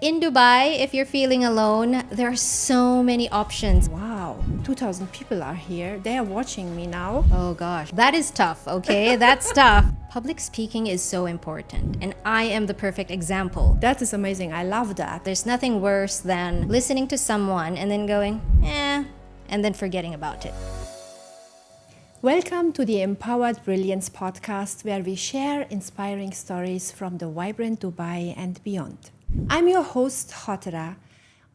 In Dubai, if you're feeling alone, there are so many options. Wow, 2,000 people are here. They are watching me now. Oh gosh, that is tough, okay? That's tough. Public speaking is so important, and I am the perfect example. That is amazing. I love that. There's nothing worse than listening to someone and then going, and then forgetting about it. Welcome to the Empowered Brilliance podcast, where we share inspiring stories from the vibrant Dubai and beyond. I'm your host, Khatera.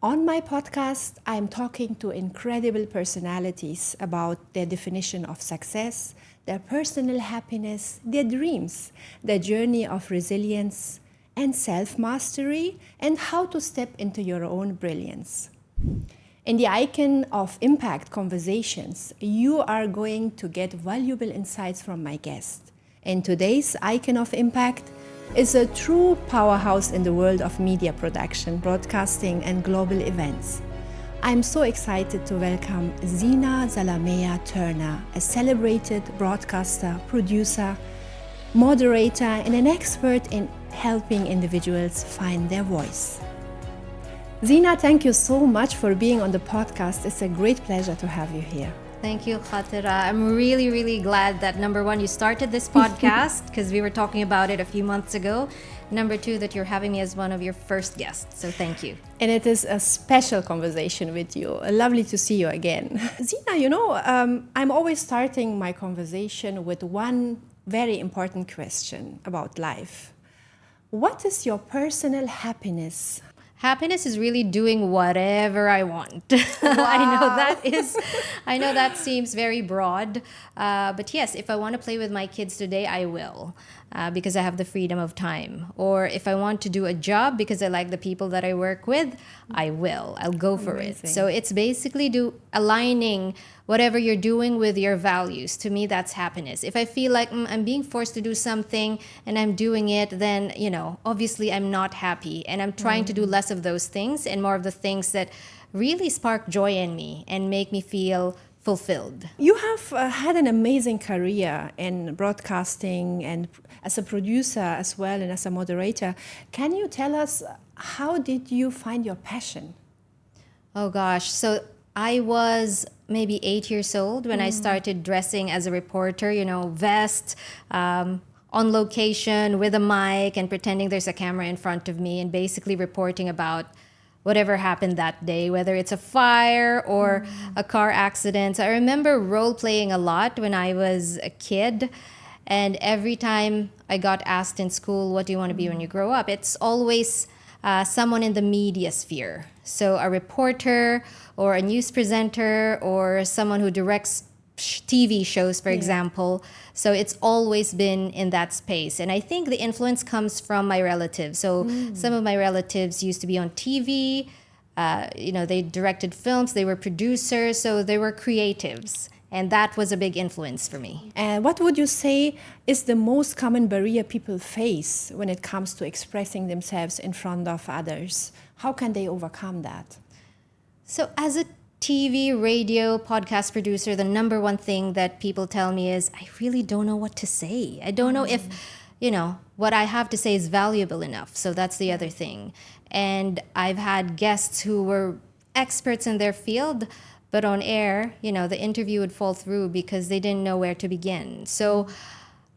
On my podcast, I'm talking to incredible personalities about their definition of success, their personal happiness, their dreams, their journey of resilience and self-mastery, and how to step into your own brilliance. In the Icon of Impact conversations, you are going to get valuable insights from my guest. And today's Icon of Impact is a true powerhouse in the world of media production, broadcasting, and global events. I'm so excited to welcome Zeena Turner, a celebrated broadcaster, producer, moderator, and an expert in helping individuals find their voice. Zeena, thank you so much for being on the podcast. It's a great pleasure to have you here. Thank you, Khatera. I'm really, really glad that number one, you started this podcast because we were talking about it a few months ago. Number two, that you're having me as one of your first guests. So thank you. And it is a special conversation with you. Lovely to see you again. Zeena, I'm always starting my conversation with one very important question about life. What is your personal happiness? Happiness is really doing whatever I want. Wow. I know that seems very broad, but yes, if I want to play with my kids today, I will, because I have the freedom of time. Or if I want to do a job because I like the people that I work with, I will. I'll go for Amazing. it. So it's basically aligning whatever you're doing with your values. To me, that's happiness. If I feel like I'm being forced to do something and I'm doing it, then, obviously I'm not happy. And I'm trying to do less of those things and more of the things that really spark joy in me and make me feel fulfilled. You have had an amazing career in broadcasting and as a producer as well and as a moderator. Can you tell us, how did you find your passion? Oh gosh, so I was maybe 8 years old when I started dressing as a reporter, vest, on location with a mic and pretending there's a camera in front of me and basically reporting about whatever happened that day, whether it's a fire or a car accident. So I remember role-playing a lot when I was a kid. And every time I got asked in school, what do you want to be when you grow up? It's always someone in the media sphere. So a reporter or a news presenter or someone who directs TV shows, for example. So it's always been in that space. And I think the influence comes from my relatives. So some of my relatives used to be on TV. They directed films. They were producers. So they were creatives. And that was a big influence for me. And what would you say is the most common barrier people face when it comes to expressing themselves in front of others? How can they overcome that? So as a TV, radio, podcast producer, the number one thing that people tell me is, I really don't know what to say. I don't know if, what I have to say is valuable enough. So that's the other thing. And I've had guests who were experts in their field, but on air, the interview would fall through because they didn't know where to begin. So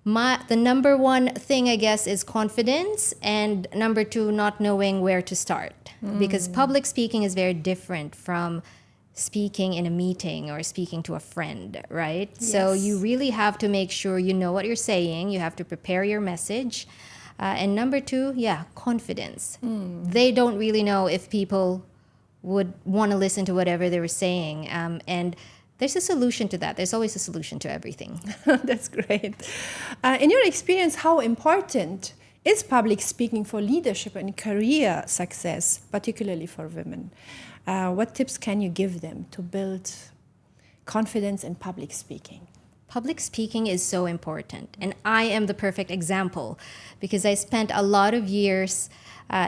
the number one thing, I guess, is confidence, and number two, not knowing where to start. Because public speaking is very different from speaking in a meeting or speaking to a friend, right? Yes. So you really have to make sure you know what you're saying. You have to prepare your message. And number two, confidence. They don't really know if people would want to listen to whatever they were saying. And there's a solution to that. There's always a solution to everything. That's great. In your experience, how important is public speaking for leadership and career success, particularly for women? What tips can you give them to build confidence in public speaking? Public speaking is so important. And I am the perfect example because I spent a lot of years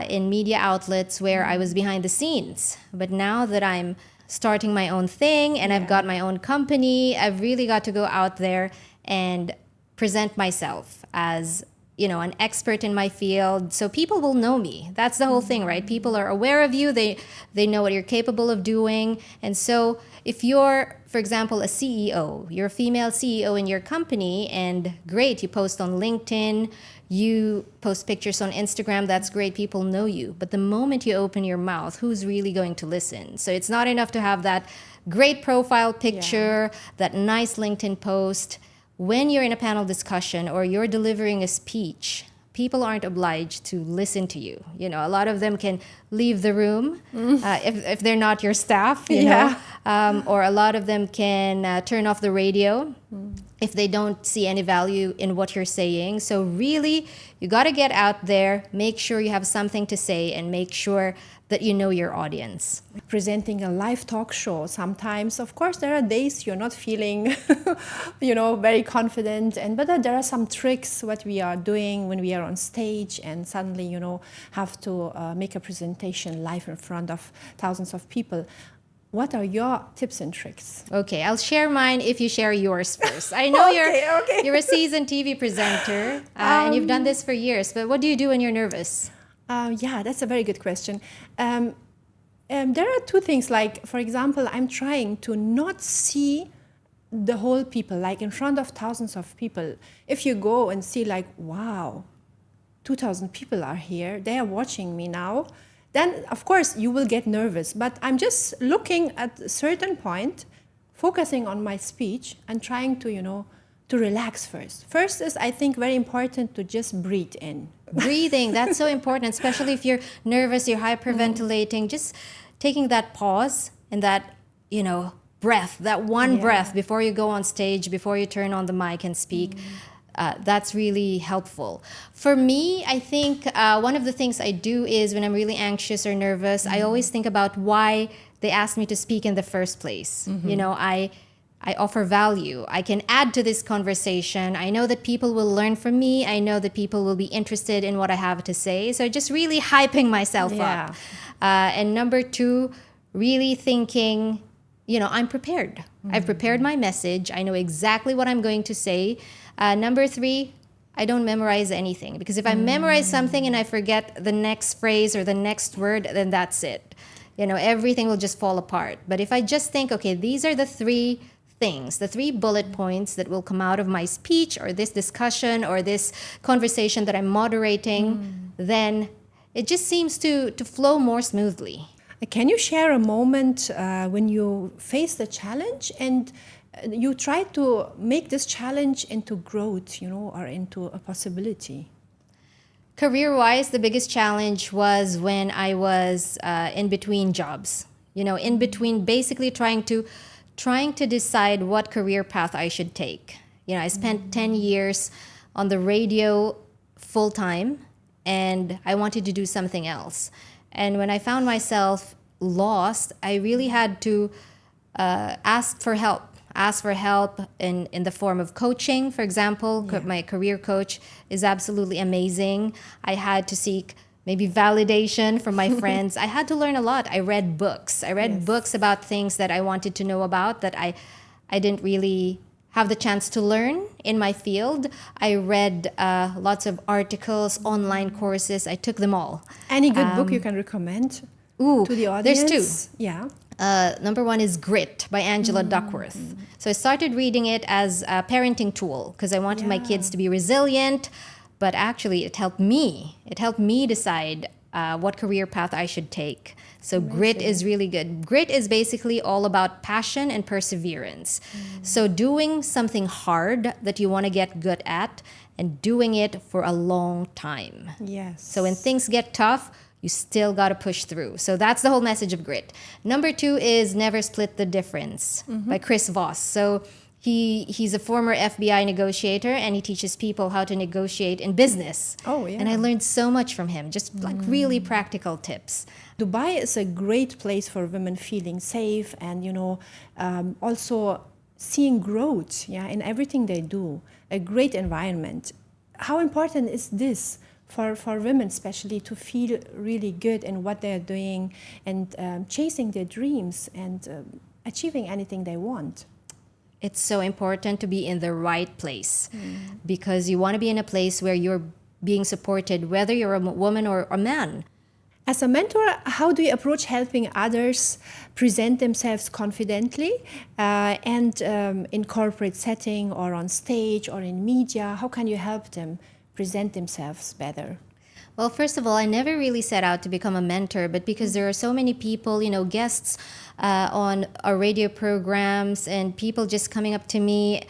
in media outlets where I was behind the scenes. But now that I'm starting my own thing and I've got my own company, I've really got to go out there and present myself as an expert in my field. So people will know me. That's the whole thing, right? People are aware of you. They know what you're capable of doing. And so if you're, for example, a CEO, you're a female CEO in your company, and great, you post on LinkedIn, you post pictures on Instagram, that's great, people know you. But the moment you open your mouth, who's really going to listen? So it's not enough to have that great profile picture, that nice LinkedIn post. When you're in a panel discussion or you're delivering a speech, people aren't obliged to listen to you. A lot of them can leave the room if they're not your staff, or a lot of them can turn off the radio if they don't see any value in what you're saying. So really, you got to get out there, make sure you have something to say, and make sure that you know your audience. Presenting a live talk show, sometimes, of course, there are days you're not feeling, very confident. But there are some tricks what we are doing when we are on stage and suddenly, have to make a presentation live in front of thousands of people. What are your tips and tricks? Okay, I'll share mine if you share yours first. I know you're a seasoned TV presenter and you've done this for years, but what do you do when you're nervous? Yeah, that's a very good question. There are two things, like, for example, I'm trying to not see the whole people, like in front of thousands of people. If you go and see like, wow, 2,000 people are here, they are watching me now, then of course you will get nervous. But I'm just looking at a certain point, focusing on my speech and trying to, to relax first. First is, I think, very important to just breathe in. Breathing, that's so important, especially if you're nervous, you're hyperventilating. Just taking that pause and that, breath, that one breath before you go on stage, before you turn on the mic and speak. That's really helpful. For me, I think one of the things I do is when I'm really anxious or nervous, I always think about why they asked me to speak in the first place. I offer value. I can add to this conversation. I know that people will learn from me. I know that people will be interested in what I have to say. So just really hyping myself up. And number two, really thinking, I'm prepared. I've prepared my message. I know exactly what I'm going to say. Number three, I don't memorize anything, because if I memorize something and I forget the next phrase or the next word, then that's it. Everything will just fall apart. But if I just think, okay, these are the three things, the three bullet points that will come out of my speech or this discussion or this conversation that I'm moderating, then it just seems to flow more smoothly. Can you share a moment when you faced a challenge and you try to make this challenge into growth, or into a possibility? Career-wise, the biggest challenge was when I was in between jobs. In between, basically trying to decide what career path I should take. I spent 10 years on the radio full-time, and I wanted to do something else. And when I found myself lost, I really had to ask for help in the form of coaching. For example, my career coach is absolutely amazing. I had to seek maybe validation from my friends. I had to learn a lot. I read books. Books about things that I wanted to know about that I didn't really have the chance to learn in my field. I read lots of articles, online courses. I took them all. Any good book you can recommend to the audience? There's two. Yeah. Number one is Grit by Angela Duckworth. So I started reading it as a parenting tool because I wanted my kids to be resilient, but actually it helped me. It helped me decide what career path I should take. So Grit is really good. Grit is basically all about passion and perseverance. So doing something hard that you want to get good at and doing it for a long time. Yes. So when things get tough, you still got to push through. So that's the whole message of Grit. Number two is Never Split the Difference by Chris Voss. So he's a former FBI negotiator, and he teaches people how to negotiate in business. Oh, yeah. And I learned so much from him, just like really practical tips. Dubai is a great place for women feeling safe and, also seeing growth in everything they do. A great environment. How important is this for women especially to feel really good in what they're doing and chasing their dreams and achieving anything they want? It's so important to be in the right place because you want to be in a place where you're being supported, whether you're a woman or a man. As a mentor, how do you approach helping others present themselves confidently in corporate setting or on stage or in media? How can you help them present themselves better? Well, first of all, I never really set out to become a mentor, but because there are so many people, guests on our radio programs and people just coming up to me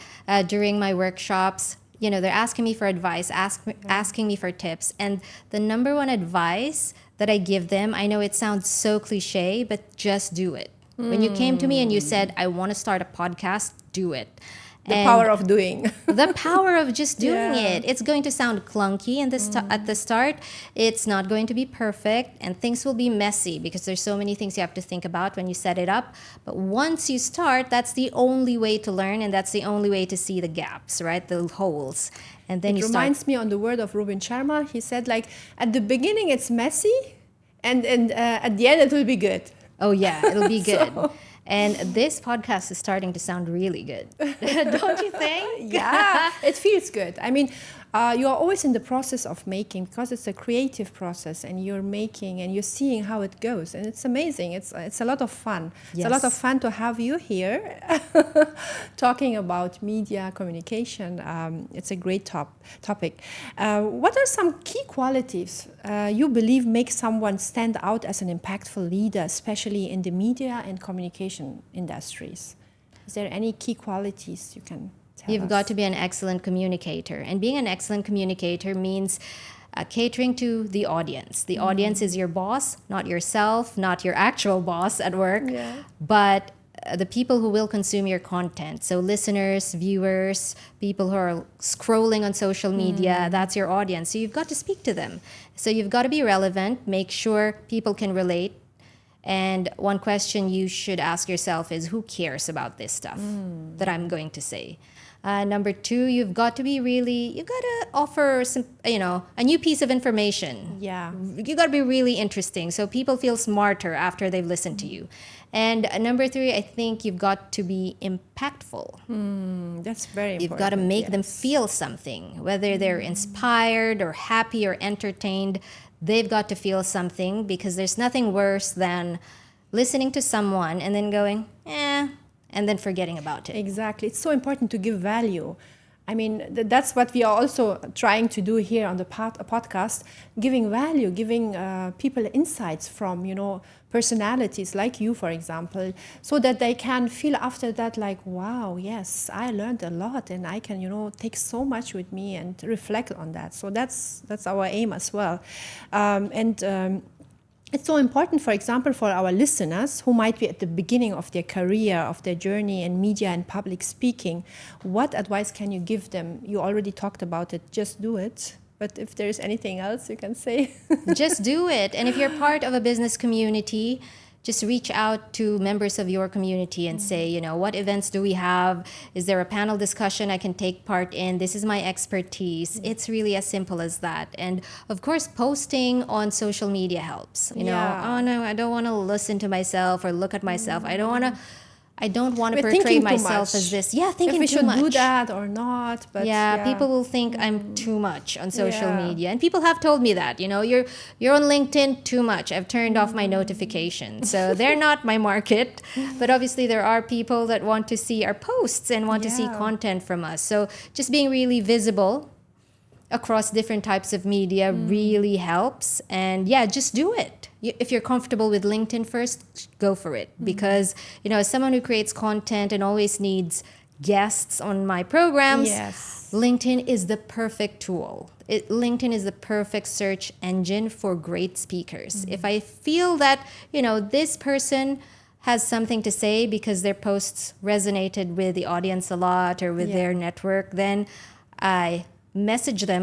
during my workshops, they're asking me for advice, asking me for tips. And the number one advice that I give them, I know it sounds so cliche, but just do it. When you came to me and you said, I want to start a podcast, do it. The power of doing. The power of just doing Yeah. it. It's going to sound clunky at the start. It's not going to be perfect, and things will be messy because there's so many things you have to think about when you set it up. But once you start, that's the only way to learn, and that's the only way to see the gaps, right? The holes. And then It reminds me on the word of Rubin Sharma. He said, like, at the beginning it's messy, and at the end it will be good. Oh yeah, it'll be good. So- And this podcast is starting to sound really good. Don't you think? Yeah, it feels good. I mean, you are always in the process of making, because it's a creative process, and you're making and you're seeing how it goes, and it's amazing. It's a lot of fun. It's a lot of Yes. fun to have you here talking about media communication. It's a great topic. What are some key qualities you believe make someone stand out as an impactful leader, especially in the media and communication industries? Is there any key qualities you can tell You've us? got to be an excellent communicator. And being an excellent communicator means catering to the audience. The audience is your boss, not yourself, not your actual boss at work, but the people who will consume your content. So listeners, viewers, people who are scrolling on social media, that's your audience. So you've got to speak to them. So you've got to be relevant, make sure people can relate. And one question you should ask yourself is, who cares about this stuff that I'm going to say? Number two, you've got to offer some, a new piece of information. Yeah. You got to be really interesting so people feel smarter after they've listened to you. And number three, I think you've got to be impactful. That's very important. You've got to make them yes. feel something, whether they're inspired or happy or entertained. They've got to feel something, because there's nothing worse than listening to someone and then going, and then forgetting about it. Exactly. It's so important to give value. I mean, that's what we are also trying to do here on the podcast, giving value, giving people insights from, personalities like you, for example, so that they can feel after that like, wow, yes, I learned a lot, and I can, take so much with me and reflect on that. So that's our aim as well. It's so important, for example, for our listeners who might be at the beginning of their career, of their journey in media and public speaking. What advice can you give them? You already talked about it, just do it. But if there's anything else you can say. Just do it. And if you're part of a business community, just reach out to members of your community and say, what events do we have? Is there a panel discussion I can take part in? This is my expertise. It's really as simple as that. And of course, posting on social media helps. Yeah. Oh no, I don't want to listen to myself or look at myself. I don't want to We're portray thinking too myself much. as this. Yeah, thinking if we too should much. do that or not. But People will think I'm too much on social Yeah. media, and people have told me that. You're on LinkedIn too much. I've turned off my notifications, so they're not my market. But obviously, there are people that want to see our posts and want to see Yeah. content from us. So just being really visible across different types of media really helps. And just do it. If you're comfortable with LinkedIn first, go for it. Because, as someone who creates content and always needs guests on my programs, Yes. LinkedIn is the perfect tool. LinkedIn is the perfect search engine for great speakers. If I feel that, this person has something to say because their posts resonated with the audience a lot or with their network, then I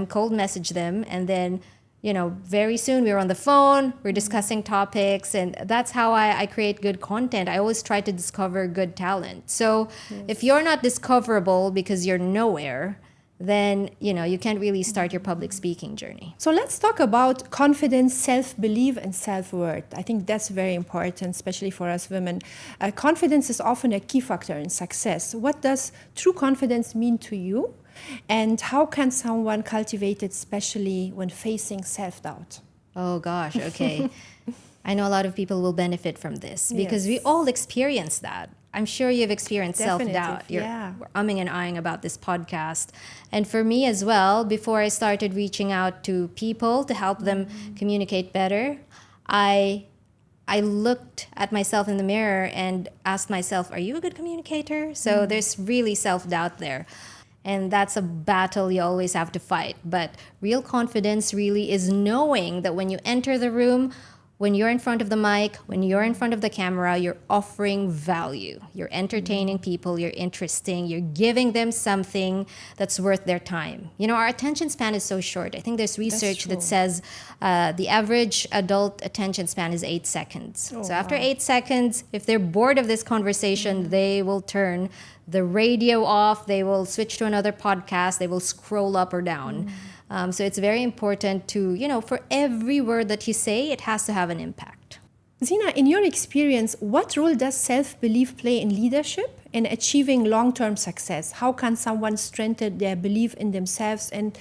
cold message them, and then very soon we're on the phone, we're discussing topics, and that's how I create good content. I always try to discover good talent. So if you're not discoverable because you're nowhere, then you can't really start your public speaking journey. So let's talk about confidence, self-belief, and self-worth. I think that's very important, especially for us women. Confidence is often a key factor in success. What does true confidence mean to you? And how can someone cultivate it, especially when facing self-doubt? Oh gosh, okay. I know a lot of people will benefit from this because we Yes. all experience that. I'm sure you've experienced Definitive, self-doubt. You're yeah. umming and ahhing about this podcast. And for me as well, before I started reaching out to people to help them communicate better, I looked at myself in the mirror and asked myself, are you a good communicator? So there's really self-doubt there. And that's a battle you always have to fight. But real confidence really is knowing that when you enter the room, when you're in front of the mic, when you're in front of the camera, you're offering value. You're entertaining people, you're interesting, you're giving them something that's worth their time. You know, our attention span is so short. I think there's research true. that says the average adult attention span is 8 seconds. So after 8 seconds, if they're bored of this conversation, they will turn the radio off, they will switch to another podcast, they will scroll up or down. So it's very important to, for every word that you say, it has to have an impact. Zeena, in your experience, what role does self-belief play in leadership in achieving long-term success? How can someone strengthen their belief in themselves and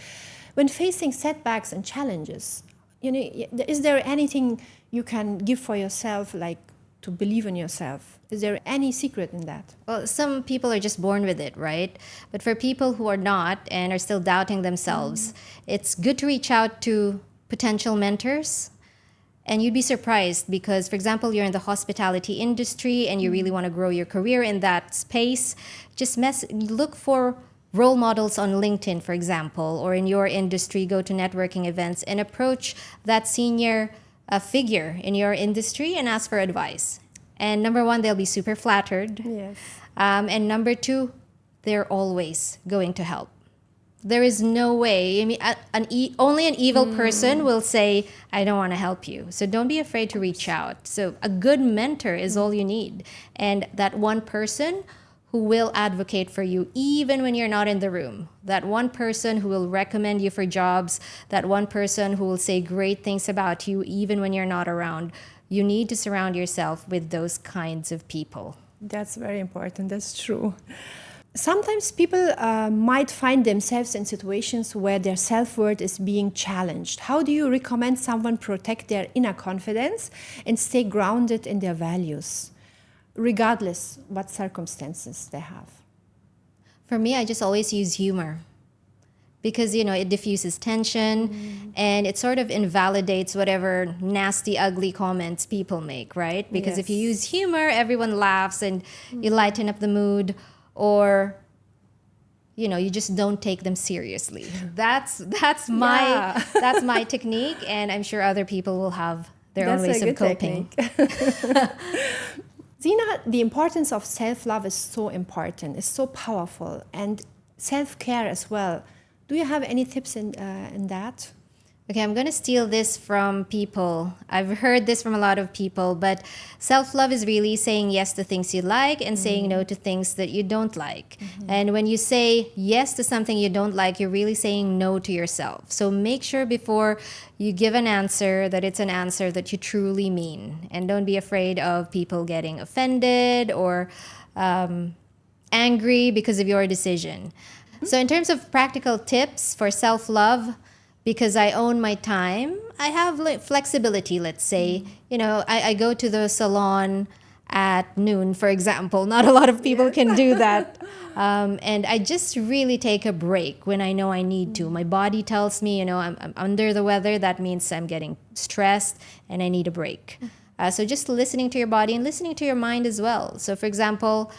when facing setbacks and challenges? Is there anything you can give for yourself, like to believe in yourself? Is there any secret in that? Well, some people are just born with it, right? But for people who are not and are still doubting themselves, it's good to reach out to potential mentors. And you'd be surprised because, for example, you're in the hospitality industry and you really want to grow your career in that space. Just look for role models on LinkedIn, for example, or in your industry, go to networking events and approach that senior figure in your industry and ask for advice. And number one, they'll be super flattered. Yes. And number two, they're always going to help. There is no way. I mean, only an evil person will say, I don't want to help you. So don't be afraid to reach out. So a good mentor is all you need. And that one person who will advocate for you even when you're not in the room. That one person who will recommend you for jobs. That one person who will say great things about you even when you're not around. You need to surround yourself with those kinds of people. That's very important. That's true. Sometimes people might find themselves in situations where their self-worth is being challenged. How do you recommend someone protect their inner confidence and stay grounded in their values, regardless what circumstances they have? For me, I just always use humor. Because, it diffuses tension and it sort of invalidates whatever nasty, ugly comments people make, right? Because if you use humor, everyone laughs and you lighten up the mood, or, you just don't take them seriously. That's my technique, and I'm sure other people will have their own ways of coping. Zeena, the importance of self-love is so important, it's so powerful, and self-care as well. Do you have any tips in that? Okay, I'm going to steal this from people. I've heard this from a lot of people, but self-love is really saying yes to things you like and saying no to things that you don't like. And when you say yes to something you don't like, you're really saying no to yourself. So make sure before you give an answer that it's an answer that you truly mean. And don't be afraid of people getting offended or angry because of your decision. So in terms of practical tips for self-love, because I own my time, I have flexibility, let's say. I go to the salon at noon, for example. Not a lot of people can do that. And I just really take a break when I know I need to. My body tells me, I'm under the weather. That means I'm getting stressed and I need a break. So just listening to your body and listening to your mind as well. So for example,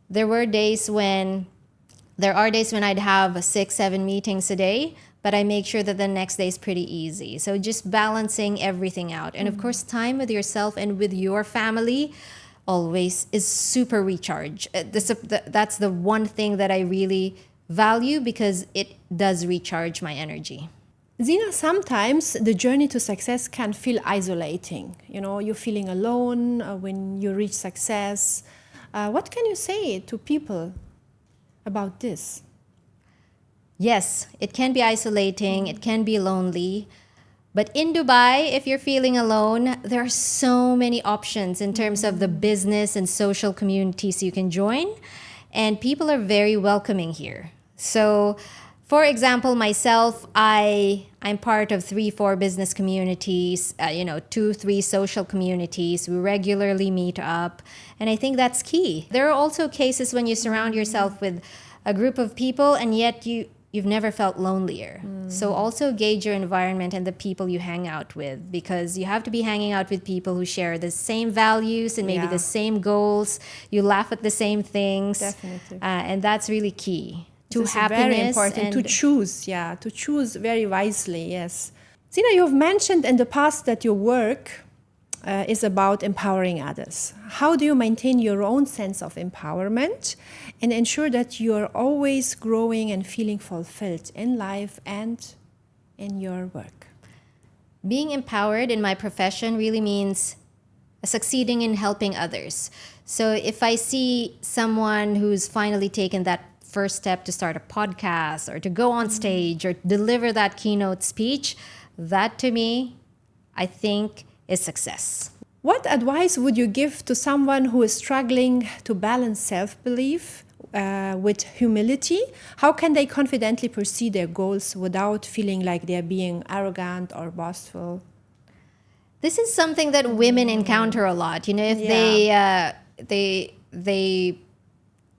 there are days when I'd have 6-7 meetings a day, but I make sure that the next day is pretty easy. So just balancing everything out. And of course, time with yourself and with your family always is super recharge. That's the one thing that I really value because it does recharge my energy. Zeena, sometimes the journey to success can feel isolating. You're feeling alone when you reach success. What can you say to people about this? Yes, it can be isolating, it can be lonely. But in Dubai, if you're feeling alone, there are so many options in terms of the business and social communities you can join. And people are very welcoming here. So For example, myself, I'm part of 3-4 business communities, 2-3 social communities. We regularly meet up, and I think that's key. There are also cases when you surround yourself with a group of people, and yet you've never felt lonelier. So also gauge your environment and the people you hang out with, because you have to be hanging out with people who share the same values and maybe Yeah. the same goals. You laugh at the same things, Definitely. and that's really key to This is happiness. very important to choose very wisely, yes. Zeena, you have mentioned in the past that your work is about empowering others. How do you maintain your own sense of empowerment and ensure that you're always growing and feeling fulfilled in life and in your work? Being empowered in my profession really means succeeding in helping others. So if I see someone who's finally taken that first step to start a podcast or to go on stage or deliver that keynote speech, that to me, I think is success. What advice would you give to someone who is struggling to balance self-belief with humility? How can they confidently pursue their goals without feeling like they're being arrogant or boastful? This is something that women encounter a lot. If they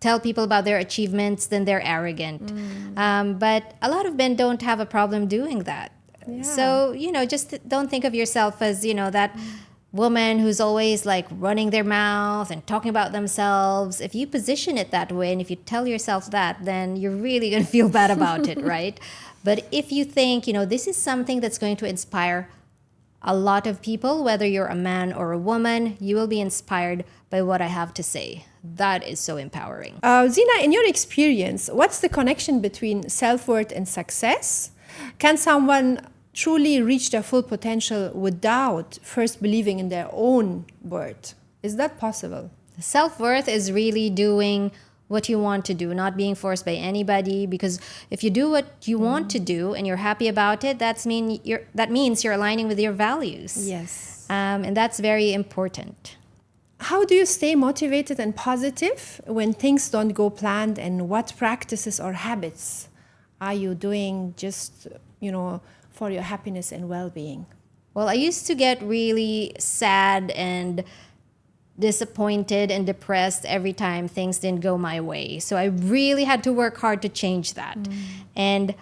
tell people about their achievements, then they're arrogant. But a lot of men don't have a problem doing that. Yeah. So, just don't think of yourself as, that woman who's always like running their mouth and talking about themselves. If you position it that way and if you tell yourself that, then you're really going to feel bad about it, right? But if you think, this is something that's going to inspire a lot of people, whether you're a man or a woman, you will be inspired by what I have to say. That is so empowering. Zeena, in your experience, what's the connection between self-worth and success? Can someone truly reach their full potential without first believing in their own worth? Is that possible? Self-worth is really doing what you want to do, not being forced by anybody, because if you do what you want to do and you're happy about it, that means you're aligning with your values. Yes. And that's very important. How do you stay motivated and positive when things don't go planned, and what practices or habits are you doing just, for your happiness and well-being? Well, I used to get really sad and disappointed and depressed every time things didn't go my way. So I really had to work hard to change that. And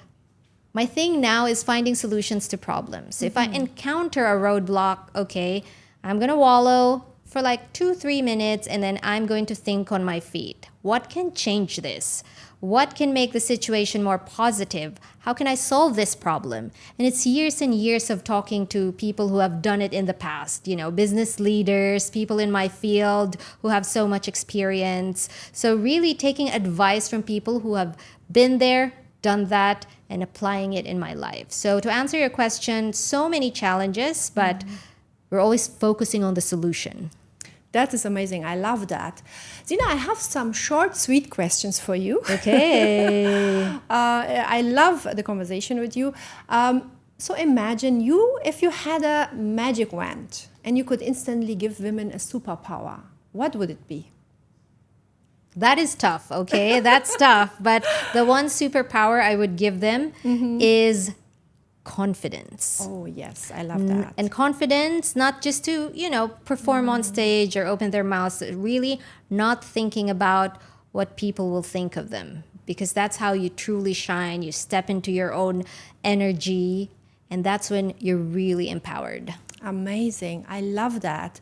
my thing now is finding solutions to problems. If I encounter a roadblock, okay, I'm going to wallow for like 2-3 minutes and then I'm going to think on my feet. What can change this? What can make the situation more positive? How can I solve this problem? And it's years and years of talking to people who have done it in the past, business leaders, people in my field who have so much experience. So really taking advice from people who have been there, done that, and applying it in my life. So to answer your question, so many challenges, but we're always focusing on the solution. That is amazing. I love that. Zeena, I have some short, sweet questions for you. Okay. I love the conversation with you. So imagine if you had a magic wand and you could instantly give women a superpower, what would it be? That is tough, okay? That's tough. But the one superpower I would give them is confidence. Oh, yes. I love that. And confidence, not just to, perform on stage or open their mouths, really not thinking about what people will think of them. Because that's how you truly shine. You step into your own energy, and that's when you're really empowered. Amazing. I love that.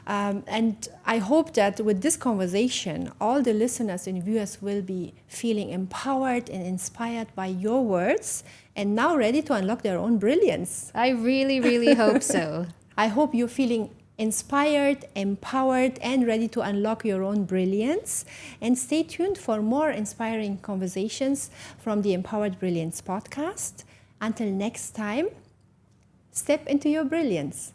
And I hope that with this conversation, all the listeners and viewers will be feeling empowered and inspired by your words and now ready to unlock their own brilliance. I really, really hope so. I hope you're feeling inspired, empowered, and ready to unlock your own brilliance. And stay tuned for more inspiring conversations from the Empowered Brilliance podcast. Until next time, step into your brilliance.